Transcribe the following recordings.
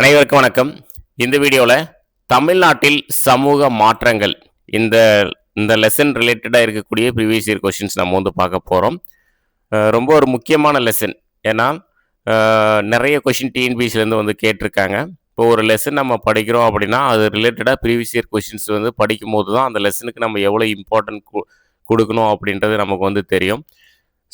அனைவருக்கும் வணக்கம். இந்த வீடியோவில் தமிழ்நாட்டில் சமூக மாற்றங்கள் இந்த இந்த லெசன் ரிலேட்டடாக இருக்கக்கூடிய ப்ரீவியஸ் இயர் கொஷின்ஸ் நம்ம வந்து பார்க்க போகிறோம். ரொம்ப ஒரு முக்கியமான லெசன். ஏன்னா நிறைய கொஷின் டிஎன்பிசிலேருந்து வந்து கேட்டிருக்காங்க. இப்போ ஒரு லெசன் நம்ம படிக்கிறோம் அப்படின்னா அது ரிலேட்டடாக ப்ரீவியஸ் இயர் கொஷின்ஸ் வந்து படிக்கும்போது தான் அந்த லெசனுக்கு நம்ம எவ்வளோ இம்பார்ட்டன்ட் கொடுக்கணும் அப்படின்றது நமக்கு வந்து தெரியும்.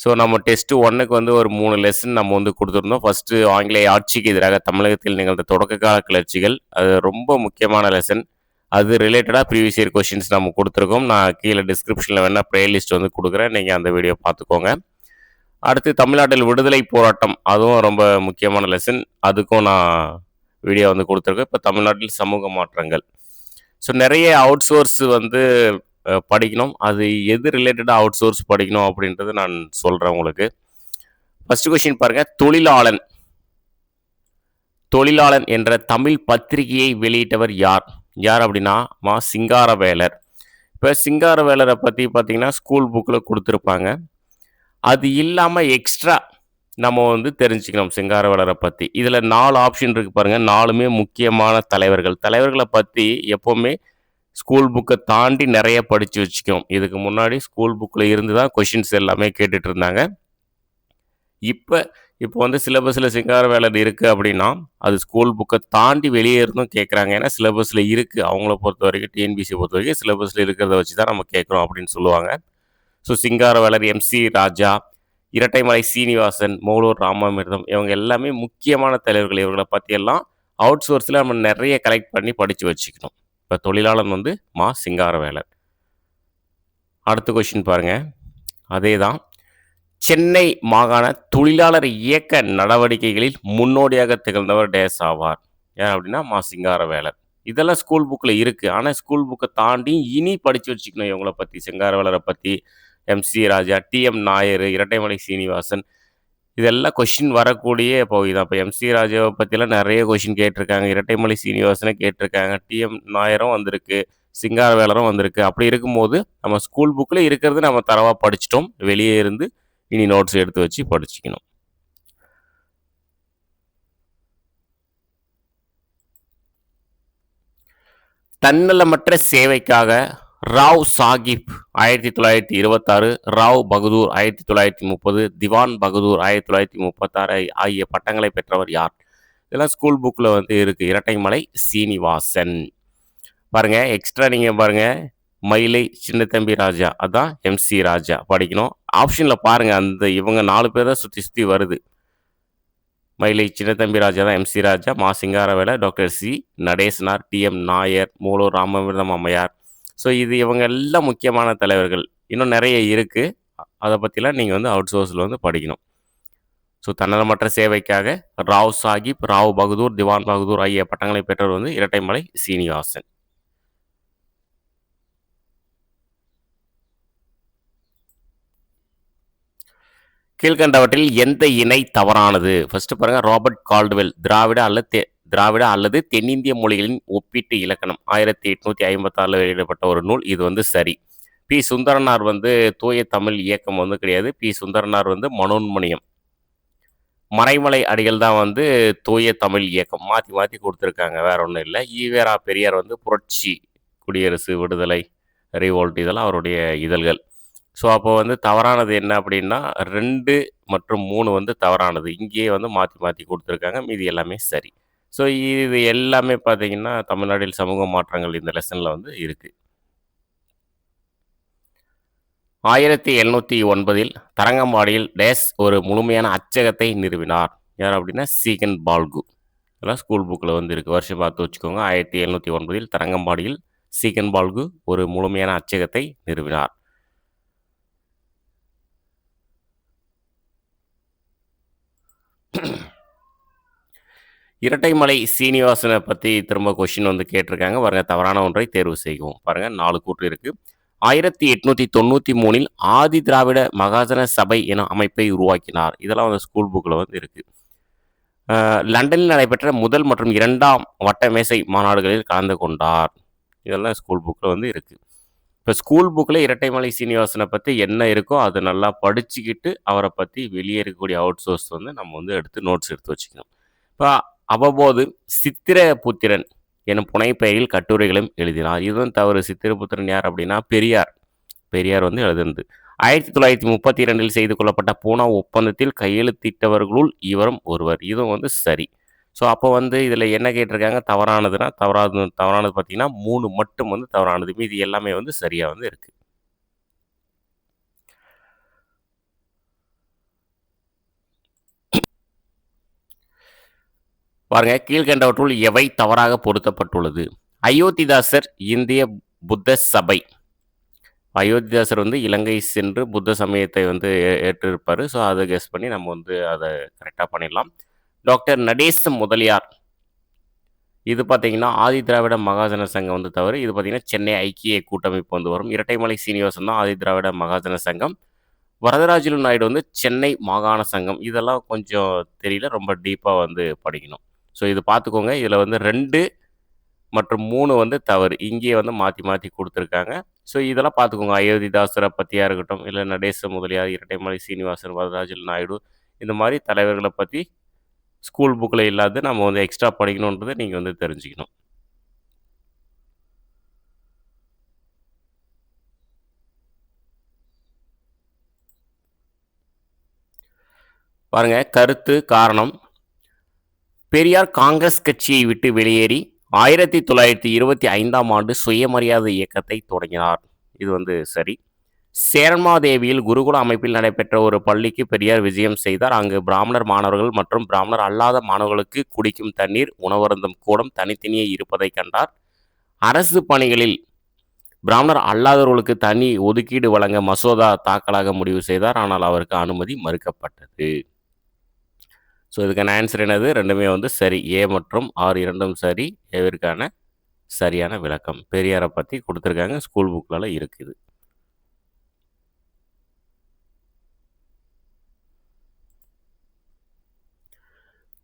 ஸோ நம்ம டெஸ்ட்டு 1க்கு வந்து ஒரு 3 லெசன் நம்ம வந்து கொடுத்துருந்தோம். ஃபஸ்ட்டு ஆங்கிலேய ஆட்சிக்கு எதிராக தமிழகத்தில் நிகழ்ந்த தொடக்க கால கிளர்ச்சிகள். அது ரொம்ப முக்கியமான லெசன். அது ரிலேட்டடாக ப்ரீவியஸ் இயர் கொஷின்ஸ் நம்ம கொடுத்துருக்கோம். நான் கீழே டிஸ்கிரிப்ஷனில் வேணால் ப்ளேலிஸ்ட் வந்து கொடுக்குறேன். நீங்கள் அந்த வீடியோ பார்த்துக்கோங்க. அடுத்து தமிழ்நாட்டில் விடுதலை போராட்டம், அதுவும் ரொம்ப முக்கியமான லெசன். அதுக்கும் நான் வீடியோ வந்து கொடுத்துருக்கேன். இப்போ தமிழ்நாட்டில் சமூக மாற்றங்கள். ஸோ நிறைய அவுட் சோர்ஸ் வந்து படிக்கணும். அது எது ரிலேட்டடாக அவுட் சோர்ஸ் படிக்கணும் அப்படின்றது நான் சொல்கிறேன் உங்களுக்கு. ஃபர்ஸ்ட் கொஸ்டின் பாருங்கள். தொழிலாளன் என்ற தமிழ் பத்திரிகையை வெளியிட்டவர் யார்? யார் அப்படின்னா சிங்காரவேலர். இப்போ சிங்காரவேலரை பற்றி பார்த்தீங்கன்னா ஸ்கூல் புக்கில் கொடுத்துருப்பாங்க. அது இல்லாமல் எக்ஸ்ட்ரா நம்ம வந்து தெரிஞ்சுக்கணும் சிங்காரவேலரை பற்றி. இதில் 4 ஆப்ஷன் இருக்குது பாருங்கள். 4மே முக்கியமான தலைவர்களை பற்றி எப்போவுமே ஸ்கூல் புக்கை தாண்டி நிறைய படித்து வச்சுக்கணும். இதுக்கு முன்னாடி ஸ்கூல் புக்கில் இருந்து தான் கொஷின்ஸ் எல்லாமே கேட்டுட்டு இருந்தாங்க. இப்போ வந்து சிலபஸில் சிங்காரவேலர் இருக்குது அப்படின்னா அது ஸ்கூல் புக்கை தாண்டி வெளியே இருந்தும் கேட்குறாங்க. ஏன்னா சிலபஸில் இருக்குது. அவங்கள பொறுத்த வரைக்கும் டிஎன்பிசியை பொறுத்த வரைக்கும் சிலபஸில் இருக்கிறத வச்சு தான் நம்ம கேட்குறோம் அப்படின்னு சொல்லுவாங்க. ஸோ சிங்காரவேலர், எம்சி ராஜா, இரட்டைமலை சீனிவாசன், மூலூர் ராமாமிர்தம், இவங்க எல்லாமே முக்கியமான தலைவர்கள். இவர்களை பற்றியெல்லாம் அவுட் சோர்ஸில் நம்ம நிறைய கலெக்ட் பண்ணி படித்து வச்சுக்கணும். இப்போ தொழிலாளன் வந்து சிங்காரவேலர். அடுத்த கொஸ்டின் பாருங்கள். அதே தான். சென்னை மாகாண தொழிலாளர் இயக்க நடவடிக்கைகளில் முன்னோடியாக திகழ்ந்தவர் டேஸ் ஆவார். யார் அப்படின்னா சிங்காரவேலர். இதெல்லாம் ஸ்கூல் புக்கில் இருக்குது. ஆனால் ஸ்கூல் புக்கை தாண்டி இனி படித்து வச்சுக்கணும் இவங்களை பற்றி. சிங்காரவேலரை பற்றி, எம்சி ராஜா, டிஎம் நாயர், இரட்டைமலை சீனிவாசன், இதெல்லாம் கொஷின் வரக்கூடிய போய் தான். இப்போ எம்சி ராஜாவை பற்றிலாம் நிறைய கொஷின் கேட்டிருக்காங்க. இரட்டைமலை சீனிவாசனை கேட்டிருக்காங்க. டிஎம் நாயரும் வந்திருக்கு, சிங்காரவேலரும் வந்திருக்கு. அப்படி இருக்கும்போது நம்ம ஸ்கூல் புக்கில் இருக்கிறது நம்ம தரவாக படிச்சிட்டோம். வெளியே இருந்து இனி நோட்ஸ் எடுத்து வச்சு படிச்சுக்கணும். தன்னலமற்ற சேவைக்காக ராவ் சாஹிப் 1926, ராவ் பகதூர் 1930, திவான் பகதூர் 1936 ஆகிய பட்டங்களை பெற்றவர் யார்? இதெல்லாம் ஸ்கூல் புக்கில் வந்து இருக்குது. இரட்டைமலை சீனிவாசன். பாருங்கள், எக்ஸ்ட்ரா நீங்கள் பாருங்கள். மயிலை சின்னத்தம்பி ராஜா, அதான் எம்சி ராஜா படிக்கணும். ஆப்ஷனில் பாருங்கள், அந்த இவங்க 4 பேர் தான் சுற்றி வருது. மயிலை சின்னத்தம்பி ராஜா தான் M C Raja, Singaravelar, doctor C Natesanar, T M Nair, Moovalur Ramamirtham Ammaiyar. So இது இவங்க எல்லாம் முக்கியமான தலைவர்கள். இன்னும் நிறைய இருக்குது. அதை பற்றிலாம் நீங்கள் வந்து அவுட் சோர்ஸில் வந்து படிக்கணும். ஸோ தன்னலமற்ற சேவைக்காக ராவ் சாஹிப், ராவ் பகதூர், திவான் பகதூர் ஆகிய பட்டங்களை பெற்றவர் வந்து இரட்டைமலை சீனிவாசன். கீழ்கண்டவற்றில் எந்த இணை தவறானது? ஃபர்ஸ்ட் பாருங்க. ராபர்ட் கால்டுவெல் திராவிட அல்லது தென்னிந்திய மொழிகளின் ஒப்பீட்டு இலக்கணம் 1856 வெளியிடப்பட்ட ஒரு நூல். இது வந்து சரி. பி சுந்தரனார் வந்து தூய தமிழ் இயக்கம் வந்து கிடையாது. பி சுந்தரனார் வந்து மனோன்மணியம். மறைமலை அடிகள் தான் வந்து தூய தமிழ் இயக்கம். மாற்றி மாற்றி கொடுத்துருக்காங்க, வேற ஒன்றும் இல்லை. ஈவேரா பெரியார் வந்து புரட்சி, குடியரசு, விடுதலை, ரிவோல்ட், இதெல்லாம் அவருடைய இதழ்கள். ஸோ அப்போ வந்து தவறானது என்ன அப்படின்னா 2 மற்றும் 3 வந்து தவறானது. இங்கேயே வந்து மாற்றி மாற்றி கொடுத்துருக்காங்க. மீதி எல்லாமே சரி. ஸோ இது எல்லாமே பார்த்தீங்கன்னா தமிழ்நாட்டில் சமூக மாற்றங்கள் இந்த லெசனில் வந்து இருக்குது. 1709 தரங்கம்பாடியில் டேஸ் ஒரு முழுமையான அச்சகத்தை நிறுவினார். யார் அப்படின்னா சீகன் பால்கு. இதெல்லாம் ஸ்கூல் புக்கில் வந்து இருக்குது. வருஷம் பார்த்து வச்சுக்கோங்க. 1709 தரங்கம்பாடியில் சீகன் பால்கு ஒரு முழுமையான அச்சகத்தை நிறுவினார். இரட்டைமலை சீனிவாசனை பற்றி திரும்ப கொஷின் வந்து கேட்டிருக்காங்க. பாருங்க, தவறான ஒன்றை தேர்வு செய்வோம். பாருங்கள், 4 கூற்று இருக்குது. 1893 ஆதி திராவிட மகாஜன சபை என அமைப்பை உருவாக்கினார். இதெல்லாம் வந்து ஸ்கூல் புக்கில் வந்து இருக்குது. லண்டனில் நடைபெற்ற முதல் மற்றும் 2ஆம் வட்டமேசை மாநாடுகளில் கலந்து கொண்டார். இதெல்லாம் ஸ்கூல் புக்கில் வந்து இருக்குது. இப்போ ஸ்கூல் புக்கில் இரட்டைமலை சீனிவாசனை பற்றி என்ன இருக்கோ அதை நல்லா படிச்சுக்கிட்டு அவரை பற்றி வெளியே இருக்கக்கூடிய அவுட் சோர்ஸ் வந்து நம்ம வந்து எடுத்து நோட்ஸ் எடுத்து வச்சுக்கணும். இப்போ அவ்வப்போது சித்திரபுத்திரன் எனும் புனைப்பெயரில் கட்டுரைகளும் எழுதினார். இதுவும் தவறு. சித்திரபுத்திரன் யார் அப்படின்னா பெரியார். பெரியார் வந்து எழுதுனது. 1932 செய்து கொள்ளப்பட்ட பூனா ஒப்பந்தத்தில் கையெழுத்திட்டவர்களுள் இவரும் ஒருவர். இதுவும் வந்து சரி. ஸோ அப்போ வந்து இதில் என்ன கேட்டிருக்காங்க, தவறானதுன்னா தவறானது பார்த்தீங்கன்னா 3 மட்டும் வந்து தவறானது. மீதி எல்லாமே வந்து சரியாக வந்து இருக்குது. பாருங்க, கீழ்கண்டவற்றுள் எவை தவறாக பொருத்தப்பட்டுள்ளது? அயோத்திதாசர் இந்திய புத்த சபை. அயோத்திதாசர் வந்து இலங்கை சென்று புத்த சமயத்தை வந்து ஏற்றிருப்பார். ஸோ அதை கெஸ் பண்ணி நம்ம வந்து அதை கரெக்டாக பண்ணிடலாம். டாக்டர் நடேச முதலியார். இது பார்த்தீங்கன்னா ஆதி திராவிட மகாஜன சங்கம் வந்து தவறு. இது பார்த்தீங்கன்னா சென்னை ஐக்கிய கூட்டமைப்பு வந்து வரும். இரட்டைமலை சீனிவாசன் தான் ஆதி திராவிட மகாஜன சங்கம். வரதராஜலு நாயுடு வந்து சென்னை மாகாண சங்கம். இதெல்லாம் கொஞ்சம் தெரியல, ரொம்ப டீப்பாக வந்து படிக்கணும். ஸோ இது பார்த்துக்கோங்க. இதில் வந்து 2 மற்றும் 3 வந்து தவறு. இங்கேயே வந்து மாற்றி மாற்றி கொடுத்துருக்காங்க. ஸோ இதெல்லாம் பார்த்துக்கோங்க. அயோத்திதாசரை பற்றியா இருக்கட்டும், இல்லை நடேச முதலியார், இரட்டைமலை சீனிவாசன், வரதராஜலு நாயுடு, இந்த மாதிரி தலைவர்களை பற்றி ஸ்கூல் புக்கில் இல்லாத நம்ம வந்து எக்ஸ்ட்ரா படிக்கணுன்றதை நீங்கள் வந்து தெரிஞ்சுக்கணும். பாருங்க, கருத்து காரணம். பெரியார் காங்கிரஸ் கட்சியை விட்டு வெளியேறி 1925ஆம் ஆண்டு சுயமரியாதை இயக்கத்தை தொடங்கினார். இது வந்து சரி. சேரன்மாதேவியில் குருகுல அமைப்பில் நடைபெற்ற ஒரு பள்ளிக்கு பெரியார் விஜயம் செய்தார். அங்கு பிராமணர் மாணவர்கள் மற்றும் பிராமணர் அல்லாத மாணவர்களுக்கு குடிக்கும் தண்ணீர், உணவருந்தும் கூடம் தனித்தனியே இருப்பதை கண்டார். அரசு பணிகளில் பிராமணர் அல்லாதவர்களுக்கு தனி ஒதுக்கீடு வழங்க மசோதா தாக்கலாக முடிவு செய்தார். ஆனால் அவருக்கு அனுமதி மறுக்கப்பட்டது. ஸோ இதுக்கான ஆன்சர் என்னது? ரெண்டுமே வந்து சரி. ஏ மற்றும் ஆர் இரண்டும் சரி. ஏவிற்கான சரியான விளக்கம். பெரியாரை பற்றி கொடுத்துருக்காங்க, ஸ்கூல் புக்கில் இருக்குது.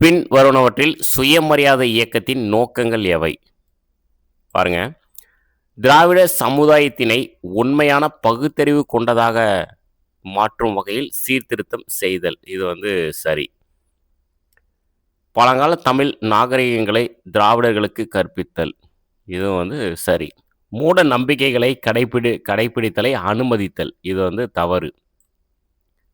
பின் வருவனவற்றில் சுயமரியாதை இயக்கத்தின் நோக்கங்கள் எவை? பாருங்க, திராவிட சமுதாயத்தினை உண்மையான பகுத்தறிவு கொண்டதாக மாற்றும் வகையில் சீர்திருத்தம் செய்தல். இது வந்து சரி. பழங்கால தமிழ் நாகரிகங்களை திராவிடர்களுக்கு கற்பித்தல். இதுவும் வந்து சரி. மூட நம்பிக்கைகளை கடைபிடித்தலை அனுமதித்தல். இது வந்து தவறு.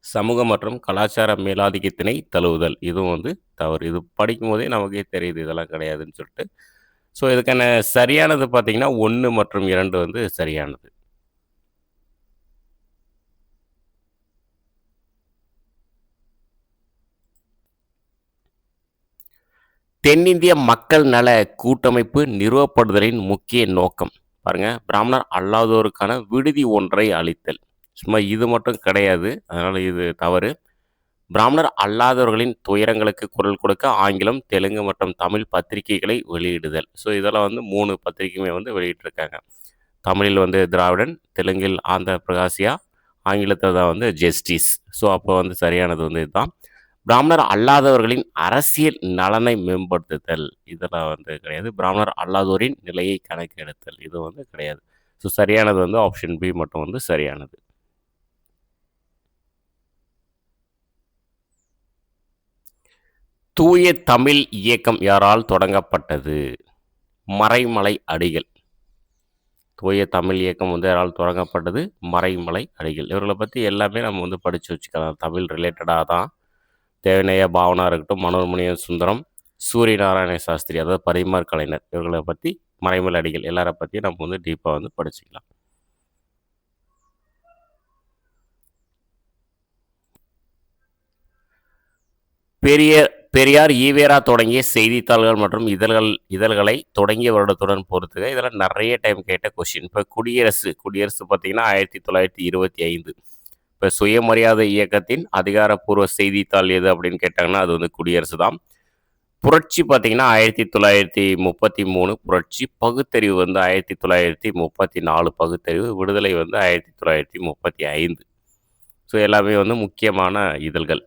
சமூக மற்றும் கலாச்சார மேலாதிக்கத்தினை தழுவுதல். இதுவும் வந்து தவறு. இது படிக்கும் போதே நமக்கே தெரியுது இதெல்லாம் கிடையாதுன்னு சொல்லிட்டு. ஸோ இதுக்கான சரியானது பார்த்தீங்கன்னா 1 மற்றும் 2 வந்து சரியானது. தென்னிந்திய மக்கள் நல கூட்டமைப்பு நிறுவப்படுதலின் முக்கிய நோக்கம். பாருங்க, பிராமணர் அல்லாதோருக்கான விடுதி ஒன்றை அளித்தல். சும்மா இது மட்டும் கிடையாது, அதனால் இது தவறு. பிராமணர் அல்லாதவர்களின் துயரங்களுக்கு குரல் கொடுக்க ஆங்கிலம், தெலுங்கு மற்றும் தமிழ் பத்திரிகைகளை வெளியிடுதல். ஸோ இதெல்லாம் வந்து 3 பத்திரிகையுமே வந்து வெளியிட்டிருக்காங்க. தமிழில் வந்து திராவிடன், தெலுங்கில் ஆந்திர பிரகாசியா, ஆங்கிலத்தில் தான் வந்து ஜஸ்டிஸ். ஸோ அப்போ வந்து சரியானது வந்து இதுதான். பிராமணர் அல்லாதவர்களின் அரசியல் நலனை மேம்படுத்துதல். இதெல்லாம் வந்து கிடையாது. பிராமணர் அல்லாதோரின் நிலையை கணக்கெடுத்தல். இது வந்து கிடையாது. ஸோ சரியானது வந்து ஆப்ஷன் பி மட்டும் வந்து சரியானது. தூய தமிழ் இயக்கம் யாரால் தொடங்கப்பட்டது? மறைமலை அடிகள். தூய தமிழ் இயக்கம் வந்து யாரால் தொடங்கப்பட்டது? மறைமலை அடிகள். இவர்களை பற்றி எல்லாமே நம்ம வந்து படித்து வச்சுக்கலாம். தமிழ் ரிலேட்டடாக தான். தேவநேய பாவனா இருக்கட்டும், மனோன்மணியம் சுந்தரம், சூரிய நாராயண சாஸ்திரி, அதாவது பரிமார் கலைஞர், இவர்களை பற்றி மறைமலை அடிகள் எல்லாரை பற்றியும் நம்ம வந்து டீப்பாக வந்து படிச்சுக்கலாம். பெரியார் ஈவேரா தொடங்கிய செய்தித்தாள்கள் மற்றும் இதழ்களை தொடங்கிய வருடத்துடன் பொறுத்துக. இதெல்லாம் நிறைய டைம் கேட்ட கொஸ்டின். இப்போ குடியரசு பார்த்தீங்கன்னா 1925. இப்போ சுயமரியாதை இயக்கத்தின் அதிகாரப்பூர்வ செய்தித்தாள் எது அப்படின்னு கேட்டாங்கன்னா அது வந்து குடியரசு தான். புரட்சி பார்த்தீங்கன்னா 1933 புரட்சி. பகுத்தறிவு வந்து 1934 பகுத்தறிவு. விடுதலை வந்து 1935. ஸோ எல்லாமே வந்து முக்கியமான இதழ்கள்.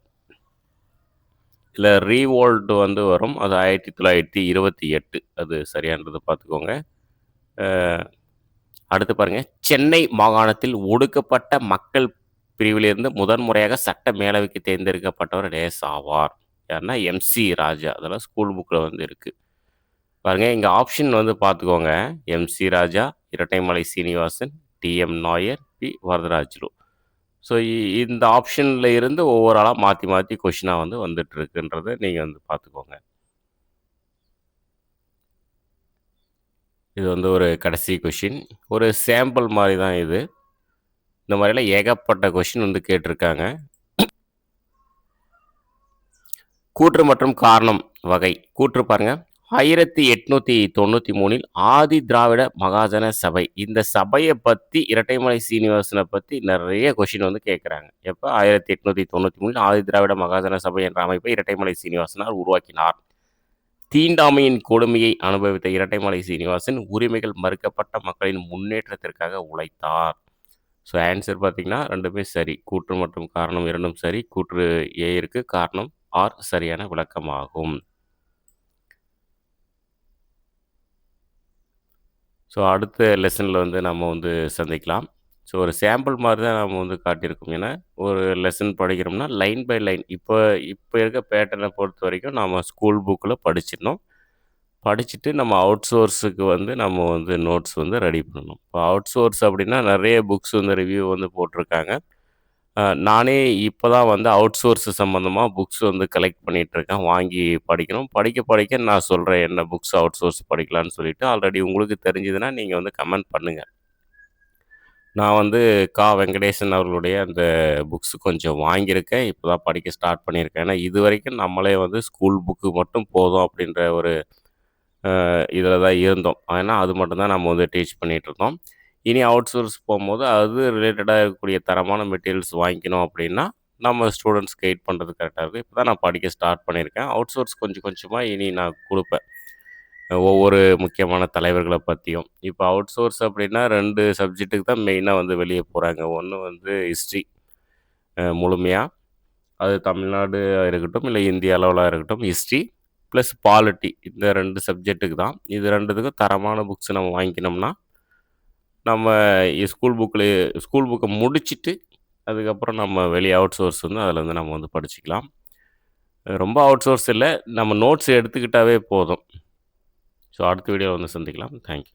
இல்லை ரீவோல்ட் வந்து வரும், அது 1928. அது சரியானது பார்த்துக்கோங்க. அடுத்து பாருங்கள், சென்னை மாகாணத்தில் ஒடுக்கப்பட்ட மக்கள் பிரிவிலிருந்து முதன்முறையாக சட்ட மேலவைக்கு தேர்ந்தெடுக்கப்பட்டவர் டேஸ் ஆவார். யாருன்னா எம்.சி. ராஜா. அதெல்லாம் ஸ்கூல் புக்ல வந்து இருக்கு. பாருங்க இங்க ஆப்ஷன் வந்து பார்த்துக்கோங்க. M C. Raja, Rettaimalai Srinivasan, T M. Nair, P. Varadarajulu. So இந்த ஆப்ஷன்ல இருந்து ஒவ்வொரு ஆளா மாத்தி மாத்தி கொஸ்டினா வந்து வந்துட்டு இருக்குன்றத நீங்க வந்து பார்த்துக்கோங்க. இது வந்து ஒரு கடைசி கொஸ்டின். ஒரு சாம்பிள் மாரி தான் இது. இந்த மாரிலாம் ஏகப்பட்ட கொஸ்டின் வந்து கேட்டிருக்காங்க. கூற்று மற்றும் காரணம் வகை. கூற்று பாருங்க. 1893ல் ஆதி திராவிட மகாஜன சபை. இந்த சபைய பத்தி இரட்டைமலை சீனிவாசன பத்தி நெறைய கொஸ்டின் வந்து கேட்கறாங்க. எப்ப 1893ல் ஆதி திராவிட மகாஜன சபை என்ற அமைப்பை இரட்டைமலை சீனிவாசனார் உருவாக்கினார். தீண்டாமையின் கொடுமையை அனுபவித்த இரட்டைமலை சீனிவாசன் உரிமைகள் மறுக்கப்பட்ட மக்களின் முன்னேற்றத்திற்காக உழைத்தார். ஸோ ஆன்சர் பார்த்தீங்கன்னா 2மே சரி. கூற்று மற்றும் காரணம் 2ம் சரி. கூற்று ஏ இருக்கு. காரணம் ஆர் சரியான விளக்கமாகும். ஸோ அடுத்த லெசன்ல வந்து நம்ம வந்து சந்திக்கலாம். ஸோ ஒரு சாம்பிள் மாரி தான் நம்ம வந்து காட்டியிருக்கோம். ஏன்னா, ஒரு லெசன் படிக்கிறோம்னா லைன் பை லைன் இப்ப இருக்க பேட்டர்ன பொறுத்தவரைக்கும் நாம ஸ்கூல் புக்ல படிச்சிடணும். படிச்சுட்டு நம்ம அவுட் சோர்ஸுக்கு வந்து நம்ம வந்து நோட்ஸ் வந்து ரெடி பண்ணணும். இப்போ அவுட் சோர்ஸ் அப்படின்னா நெறைய புக்ஸ் வந்து ரிவ்யூ வந்து போட்டிருக்காங்க. நானே இப்போ தான் வந்து அவுட் சோர்ஸ் சம்மந்தமா புக்ஸ் வந்து கலெக்ட் பண்ணிட்டுருக்கேன். வாங்கி படிக்கணும். படிக்க படிக்க நான் சொல்றேன் என்ன புக்ஸ் அவுட் சோர்ஸ் படிக்கலான்னு சொல்லிட்டு. ஆல்ரெடி உங்களுக்கு தெரிஞ்சதுன்னா நீங்க வந்து கமெண்ட் பண்ணுங்க. நான் வந்து வெங்கடேசன் அவர்களுடைய அந்த புக்ஸ் கொஞ்சம் வாங்கியிருக்கேன். இப்போ தான் படிக்க ஸ்டார்ட் பண்ணியிருக்கேன். ஏன்னா இதுவரைக்கும் நம்மளே வந்து ஸ்கூல் புக்கு மட்டும் போதும் அப்படின்ற ஒரு இதில தான் இருந்தோம். ஏன்னா அது மட்டும் தான் நம்ம வந்து டீச் பண்ணிட்டுருந்தோம். இனி அவுட் சோர்ஸ் போம்போது அது ரிலேட்டடா இருக்கக்கூடிய தரமான மெட்டீரியல்ஸ் வாங்கிக்கணும் அப்படின்னா, நம்ம ஸ்டூடண்ட்ஸ் கைட் பண்ணுறது கரெக்ட்டா இருக்கும். இப்போ தான் நான் படிக்க ஸ்டார்ட் பண்ணியிருக்கேன். அவுட் சோர்ஸ் கொஞ்சம் கொஞ்சமா இனி நான் குடுப்பேன். ஒவ்வொரு முக்கியமான தலைவர்கள பத்தியும். இப்போ அவுட் சோர்ஸ் அப்படின்னா 2 சப்ஜெக்ட்டுக்கு தான் மெயினா வந்து வெளிய போறாங்க. ஒண்ணு வந்து ஹிஸ்ட்ரி முழுமையா. அது தமிழ்நாடு இருக்கட்டும், இல்ல இந்திய அளவுல இருக்கட்டும் ஹிஸ்ட்ரி ப்ளஸ் பாலிட்டி இந்த 2 சப்ஜெக்ட்டுக்கு தான். இது 2த்துக்கும் தரமான புக்ஸ் நம்ம வாங்கிக்கினோம்னா, நம்ம ஸ்கூல் புக்க முடிச்சுட்டு, அதுக்கப்புறம் நம்ம வெளிய அவுட் சோர்ஸ் வந்து அதில வந்து நம்ம வந்து படிச்சுக்கலாம். ரொம்ப அவுட் சோர்ஸ் இல்ல. நம்ம நோட்ஸ் எடுத்துக்கிட்டாவே போதும். ஸோ அடுத்த வீடியோல வந்து சந்திக்கலாம். Thank you.